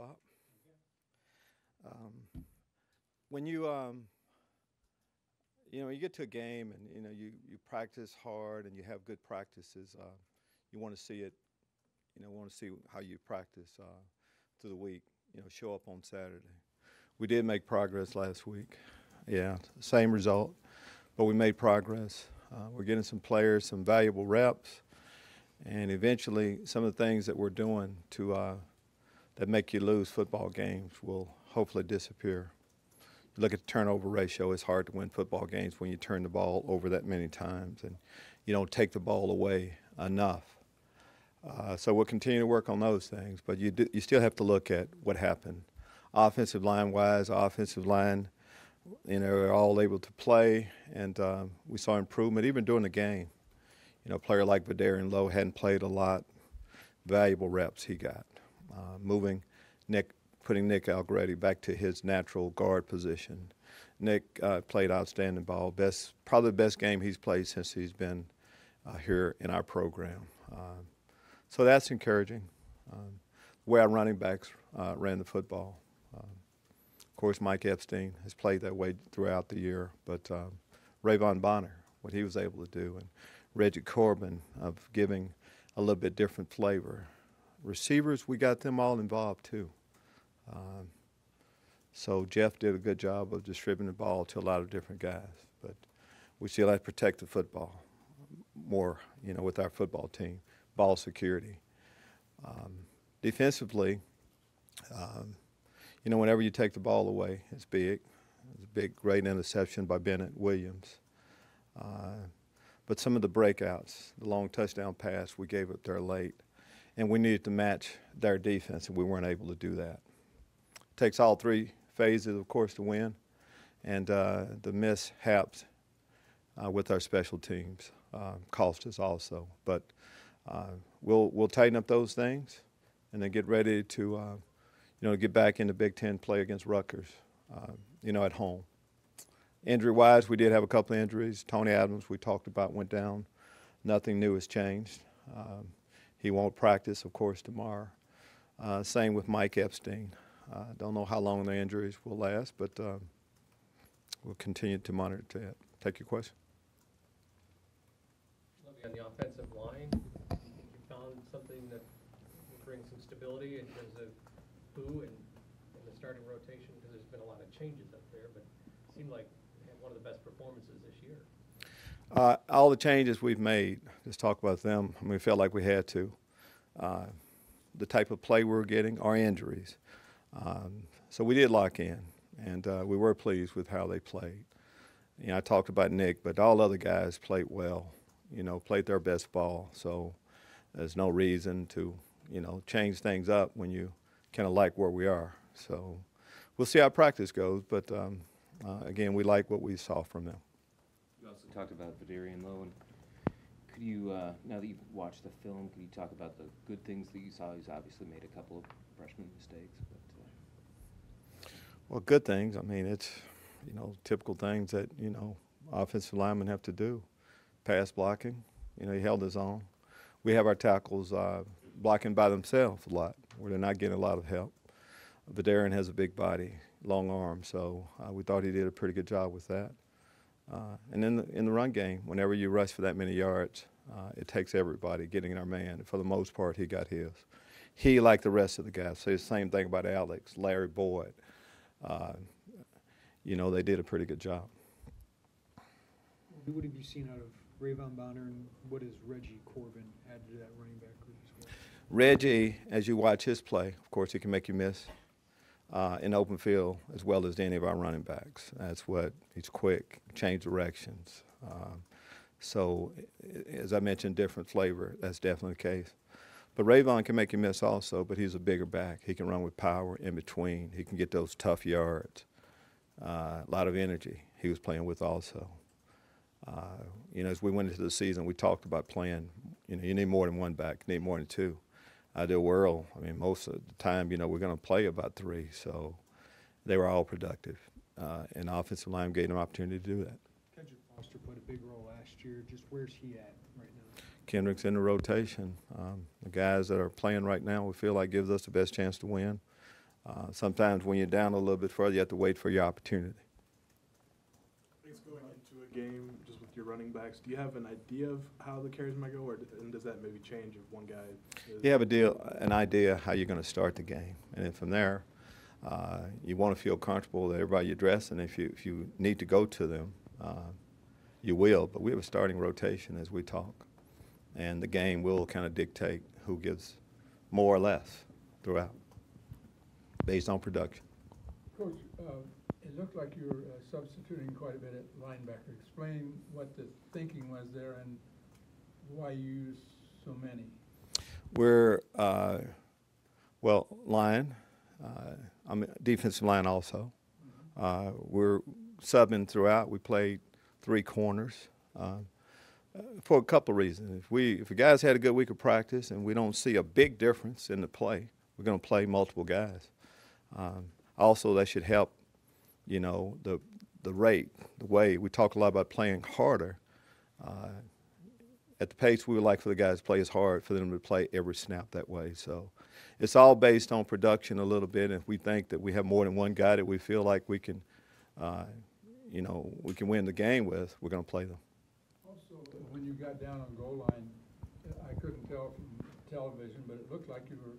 Bob. When you get to a game and you practice hard and you have good practices, you want to see it. Want to see how you practice through the week. Show up on Saturday. We did make progress last week. Yeah, same result, but we made progress. We're getting some players some valuable reps, and eventually some of the things that we're doing to that make you lose football games will hopefully disappear. Look at the turnover ratio. It's hard to win football games when you turn the ball over that many times and you don't take the ball away enough. So we'll continue to work on those things, but you still have to look at what happened. Offensive line-wise, offensive line, are all able to play, and we saw improvement even during the game. A player like Vidarian Lowe hadn't played a lot. Valuable reps he got. Putting Nick Algretti back to his natural guard position. Nick played outstanding ball. Probably the best game he's played since he's been here in our program. So that's encouraging. The way our running backs ran the football. Of course, Mike Epstein has played that way throughout the year, but Rayvon Bonner, what he was able to do, and Reggie Corbin of giving a little bit different flavor. Receivers, we got them all involved too. So Jeff did a good job of distributing the ball to a lot of different guys, but we still have to protect the football more, with our football team. Ball security. Defensively, whenever you take the ball away, it's big. It's a big, great interception by Bennett Williams. But some of the breakouts, the long touchdown pass, we gave up there late. And we needed to match their defense, and we weren't able to do that. It takes all three phases, of course, to win. And the mishaps with our special teams cost us also. But we'll tighten up those things and then get ready to, get back into Big Ten play against Rutgers, at home. Injury-wise, we did have a couple of injuries. Tony Adams, we talked about, went down. Nothing new has changed. He won't practice, of course, tomorrow. Same with Mike Epstein. Don't know how long the injuries will last, but we'll continue to monitor that. Take your question. Lovie, on the offensive line, you found something that will bring some stability in terms of who and the starting rotation, because there's been a lot of changes up there, but it seemed like they had one of the best performances this year. All the changes we've made, let's talk about them. We felt like we had to. The type of play we were getting, our injuries. So we did lock in, and we were pleased with how they played. I talked about Nick, but all other guys played well, played their best ball. So there's no reason to, change things up when you kind of like where we are. So we'll see how practice goes, but again, we like what we saw from them. You also talked about Vidarian Lowe, and could you, now that you've watched the film, can you talk about the good things that you saw? He's obviously made a couple of freshman mistakes, but well, good things. I mean, it's typical things that offensive linemen have to do. Pass blocking, he held his own. We have our tackles blocking by themselves a lot, where they're not getting a lot of help. Vidarian has a big body, long arm, so we thought he did a pretty good job with that. And then in the run game, whenever you rush for that many yards, it takes everybody getting our man. And for the most part, he got his. He, like the rest of the guys, say the same thing about Alex, Larry Boyd. They did a pretty good job. What have you seen out of Rayvon Bonner, and what has Reggie Corbin added to that running back group as well? Reggie, as you watch his play, of course, he can make you miss in open field as well as any of our running backs. That's what he's quick, change directions. So, as I mentioned, different flavor. That's definitely the case. But Rayvon can make you miss also, but he's a bigger back. He can run with power in between. He can get those tough yards. A lot of energy he was playing with also. As we went into the season, we talked about playing. You need more than one back. You need more than two. Ideal world, most of the time, we're going to play about three. So they were all productive. And the offensive line gave them an opportunity to do that. Kendrick Foster played a big role last year. Just where's he at right now? Kendrick's in the rotation. The guys that are playing right now, we feel like gives us the best chance to win. Sometimes when you're down a little bit further, you have to wait for your opportunity. I guess going into a game just with your running backs, do you have an idea of how the carries might go, and does that maybe change if one guy is? You have an idea how you're going to start the game, and then from there, you want to feel comfortable that everybody you address, and if you need to go to them, you will. But we have a starting rotation as we talk, and the game will kind of dictate who gives more or less throughout, based on production. Coach, it looked like you were substituting quite a bit at linebacker. Explain what the thinking was there and why you used so many. We're, line. I'm a defensive line also. We're subbing throughout. We played 3 corners for a couple of reasons. If a guy's had a good week of practice and we don't see a big difference in the play, we're going to play multiple guys. Also, that should help, the rate, the way. We talk a lot about playing harder. At the pace we would like for the guys to play, it's hard for them to play every snap that way. So it's all based on production a little bit. And if we think that we have more than one guy that we feel like we can, we can win the game with, we're going to play them. Also, when you got down on goal line, I couldn't tell from television, but it looked like you were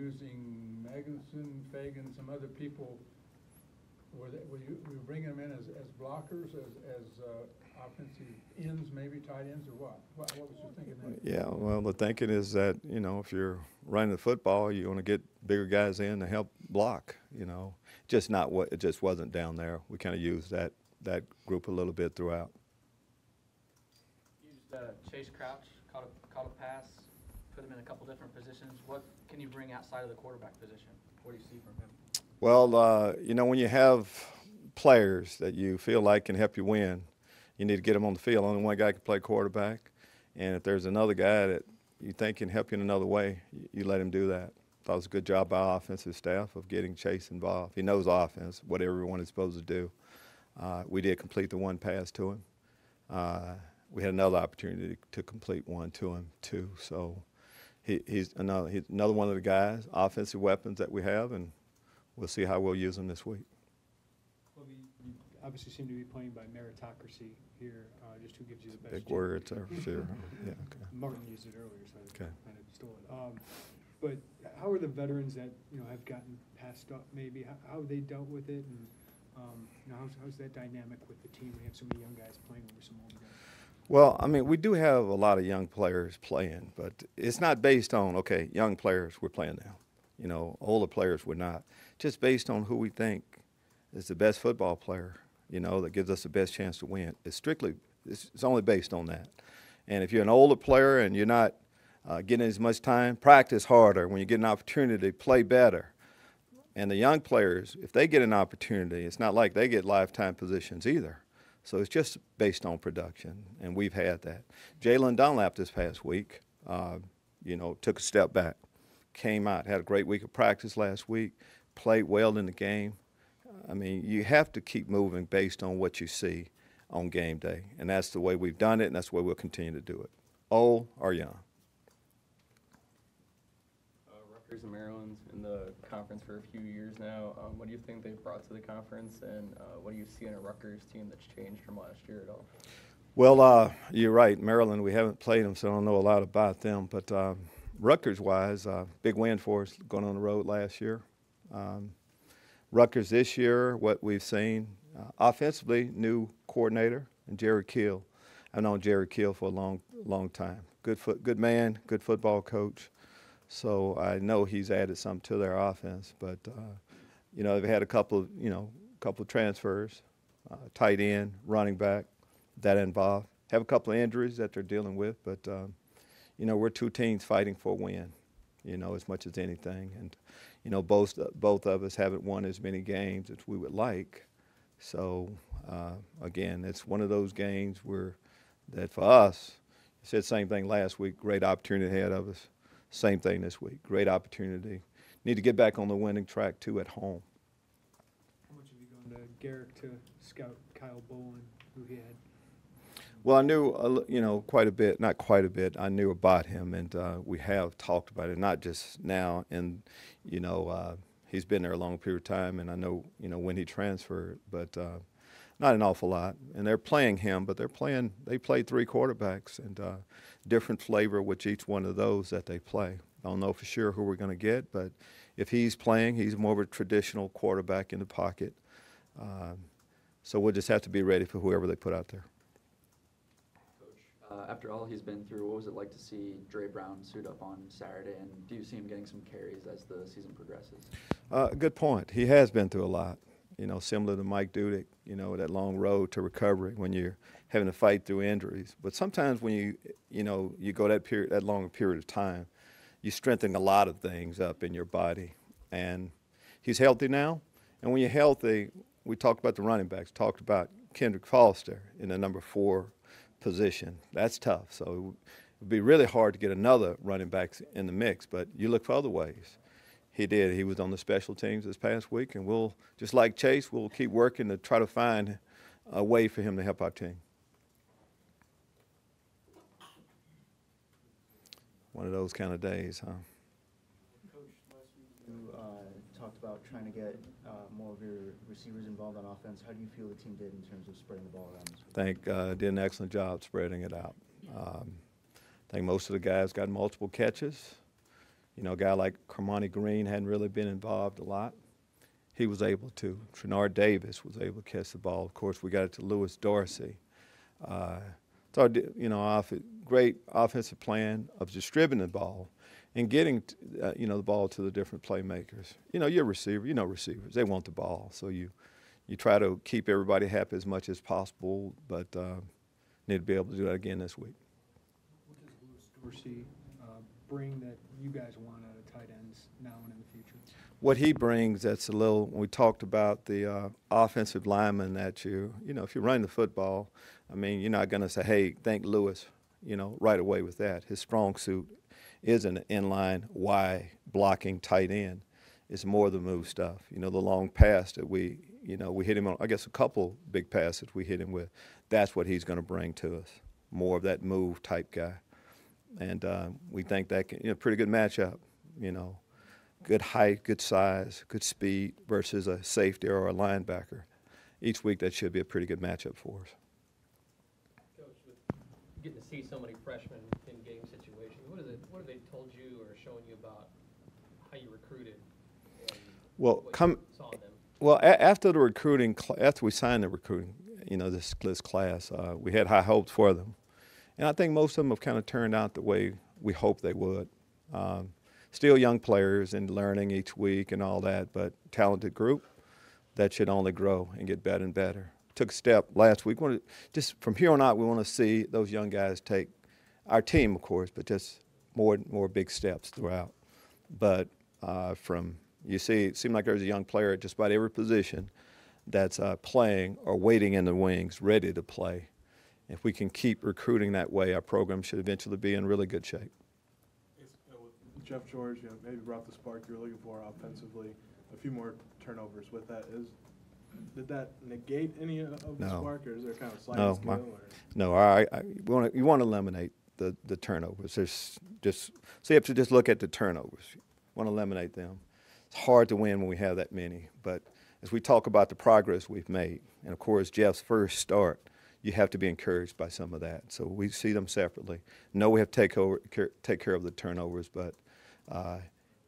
using Magnuson, Fagan, some other people. Were you bringing them in as blockers, as offensive ends, maybe tight ends, or what? What was your thinking there? Yeah, well, the thinking is that, if you're running the football, you want to get bigger guys in to help block, it just wasn't down there. We kind of used that group a little bit throughout. Used Chase Crouch, caught a pass, put him in a couple different positions. What can you bring outside of the quarterback position? What do you see from him? Well, when you have players that you feel like can help you win, you need to get them on the field. Only one guy can play quarterback, and if there's another guy that you think can help you in another way, you let him do that. Thought it was a good job by our offensive staff of getting Chase involved. He knows offense, what everyone is supposed to do. We did complete the one pass to him. We had another opportunity to complete one to him, too. So he's another one of the guys, offensive weapons that we have, and we'll see how we'll use them this week. Lovie, you obviously seem to be playing by meritocracy here, just who gives you the best. Big words there, sure. Yeah, okay. Martin used it earlier, so I Okay. kind of stole it. But how are the veterans that have gotten passed up? Maybe how have they dealt with it, and how's that dynamic with the team? We have so many young guys playing over some older guys. Well, we do have a lot of young players playing, but it's not based on, okay, young players, we're playing now. Older players, we're not. Just based on who we think is the best football player, that gives us the best chance to win. It's only based on that. And if you're an older player and you're not getting as much time, practice harder. When you get an opportunity, play better. And the young players, if they get an opportunity, it's not like they get lifetime positions either. So it's just based on production, and we've had that. Jalen Dunlap this past week, took a step back, came out, had a great week of practice last week, played well in the game. You have to keep moving based on what you see on game day, and that's the way we've done it, and that's the way we'll continue to do it, old or young. Rutgers and Maryland's in the conference for a few years now. What do you think they've brought to the conference, and what do you see in a Rutgers team that's changed from last year at all? Well, you're right. Maryland, we haven't played them, so I don't know a lot about them. But Rutgers-wise, big win for us going on the road last year. Rutgers this year, what we've seen, offensively, new coordinator, and Jerry Kill. I've known Jerry Kill for a long time. Good man, good football coach. So I know he's added something to their offense. But, they've had a couple of transfers, tight end, running back, that involved. Have a couple of injuries that they're dealing with. But, we're two teams fighting for a win, as much as anything. And, both of us haven't won as many games as we would like. So, again, it's one of those games that for us, I said the same thing last week, great opportunity ahead of us. Same thing this week, great opportunity. Need to get back on the winning track, too, at home. How much have you gone to Garrick to scout Kyle Bolin, who he had? Well, I knew, quite a bit, not quite a bit. I knew about him, and we have talked about it, not just now. And, He's been there a long period of time, and I know, you know, when he transferred, but not an awful lot. And they're playing him, but they played 3 quarterbacks, and different flavor with each one of those that they play. I don't know for sure who we're going to get, but if he's playing, he's more of a traditional quarterback in the pocket. So we'll just have to be ready for whoever they put out there. Coach, after all he's been through, what was it like to see Dre Brown suit up on Saturday, and do you see him getting some carries as the season progresses? Good point. He has been through a lot, you know, similar to Mike Dudek, you know, that long road to recovery when you're having to fight through injuries. But sometimes when you go that long period of time, you strengthen a lot of things up in your body. And he's healthy now. And when you're healthy, we talked about the running backs, talked about Kendrick Foster in the number 4 position. That's tough. So it would be really hard to get another running back in the mix, but you look for other ways. He did. He was on the special teams this past week, and we'll, just like Chase, we'll keep working to try to find a way for him to help our team. One of those kind of days, huh? Coach, last week you talked about trying to get more of your receivers involved on offense. How do you feel the team did in terms of spreading the ball around this week? I think did an excellent job spreading it out. I think most of the guys got multiple catches. You know, a guy like Carmani Green hadn't really been involved a lot. He was able to. Trenard Davis was able to catch the ball. Of course, we got it to Lewis Dorsey. So, you know, great offensive plan of distributing the ball and getting, you know, the ball to the different playmakers. You know, you're a receiver. You know receivers. They want the ball. So you try to keep everybody happy as much as possible, but need to be able to do that again this week. What does Lewis Dorsey bring that you guys want out of tight ends now and in the future? What he brings, that's a little, when we talked about the offensive lineman that you know, if you're running the football, I mean, you're not going to say, hey, thank Lewis, you know, right away with that. His strong suit is an inline, Y blocking tight end. It's more the move stuff. You know, the long pass that we hit him on, I guess a couple big passes we hit him with. That's what he's going to bring to us, more of that move type guy. And we think that can, you know, pretty good matchup, you know. Good height, good size, good speed versus a safety or a linebacker. Each week that should be a pretty good matchup for us. Coach, with getting to see so many freshmen in game situations, what have they told you or shown you about how you recruited and well, what you saw in them? Well, after the recruiting, after we signed the recruiting, you know, this class, we had high hopes for them. And I think most of them have kind of turned out the way we hoped they would. Still young players and learning each week and all that, but talented group that should only grow and get better and better. Took a step last week. Just from here on out, we want to see those young guys take our team, of course, but just more big steps throughout. But you see, it seemed like there's a young player at just about every position that's playing or waiting in the wings, ready to play. If we can keep recruiting that way, our program should eventually be in really good shape. Jeff George, you know, maybe brought the spark you were looking for offensively. A few more turnovers with that. Did that negate any of the spark, or is there kind of sliding scale? No, you want to eliminate the turnovers. There's just so you have to just look at the turnovers. You want to eliminate them. It's hard to win when we have that many. But as we talk about the progress we've made, and of course Jeff's first start, you have to be encouraged by some of that. So we see them separately. No, we have to take care of the turnovers, but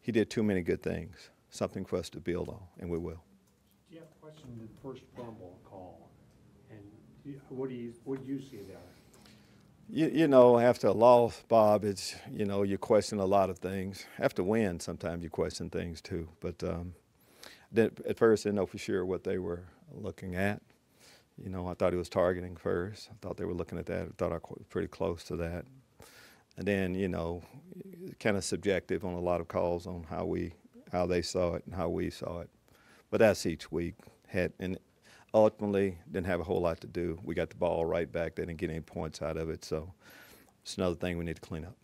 he did too many good things, something for us to build on, and we will. Jeff questioned the first fumble call, and what do you see there? You know, after a loss, Bob, it's, you know, you question a lot of things. After win, sometimes you question things too. But at first, I didn't know for sure what they were looking at. You know, I thought he was targeting first. I thought they were looking at that. I thought I was pretty close to that. And then, you know, kind of subjective on a lot of calls on how they saw it and how we saw it. But that's each week. And ultimately didn't have a whole lot to do. We got the ball right back. They didn't get any points out of it. So it's another thing we need to clean up.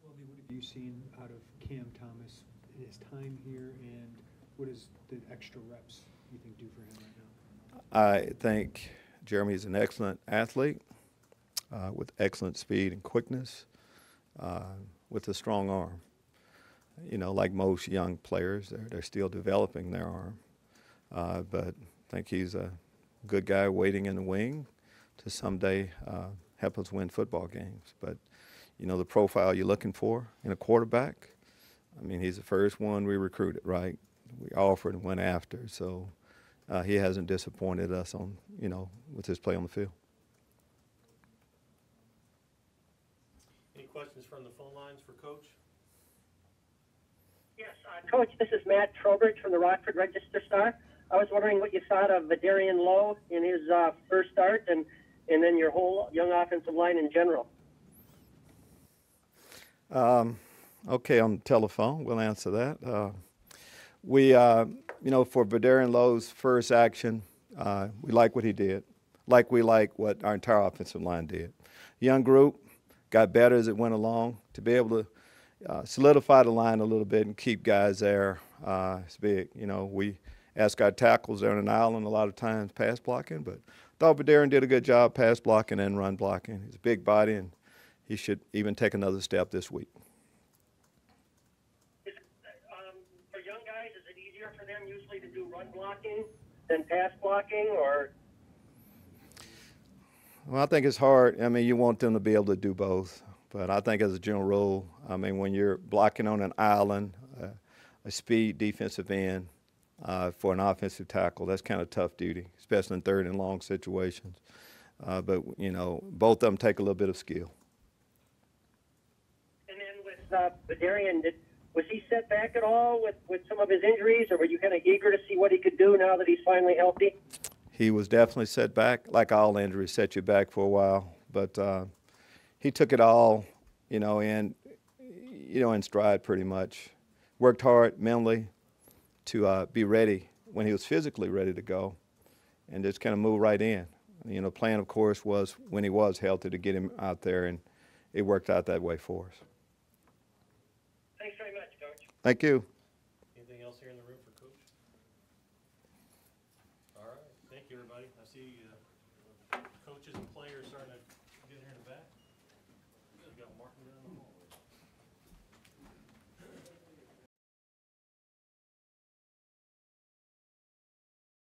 Lovie, what have you seen out of Cam Thomas in his time here, and what does the extra reps you think do for him right now? I think Jeremy is an excellent athlete with excellent speed and quickness, with a strong arm. you know, like most young players, they're still developing their arm. But I think he's a good guy waiting in the wing to someday help us win football games. But, you know, the profile you're looking for in a quarterback, I mean, he's the first one we recruited, right? We offered and went after. So he hasn't disappointed us on, you know, with his play on the field. Any questions from the phone lines for Coach? Yes, Coach, this is Matt Trowbridge from the Rockford Register Star. I was wondering what you thought of Vidarian Lowe in his first start and then your whole young offensive line in general. Okay, on the telephone, we'll answer that. You know, for Vidarian Lowe's first action, we like what he did, like we like what our entire offensive line did. Young group, got better as it went along. To be able to solidify the line a little bit and keep guys there, it's big. You know, we ask our tackles there on an island a lot of times pass blocking, but thought Vidarian did a good job pass blocking and run blocking. He's a big body, and he should even take another step this week. For young guys, is it easier for them usually to do run blocking than pass blocking, or? Well, I think it's hard. I mean, you want them to be able to do both. But I think as a general rule, I mean, when you're blocking on an island, a speed defensive end for an offensive tackle, that's kind of tough duty, especially in third and long situations. But, you know, both of them take a little bit of skill. And then with Vidarian, was he set back at all with some of his injuries, or were you kind of eager to see what he could do now that he's finally healthy? He was definitely set back. Like all injuries, set you back for a while. But he took it all, you know, in stride pretty much. Worked hard mentally to be ready when he was physically ready to go, and just kind of move right in. You know, plan, of course, was when he was healthy to get him out there, and it worked out that way for us. Thanks very much, Coach. Thank you. Anything else here in the room for Coach? All right, thank you, everybody. I see coaches and players starting to get here in the back. We got Martin down the hall.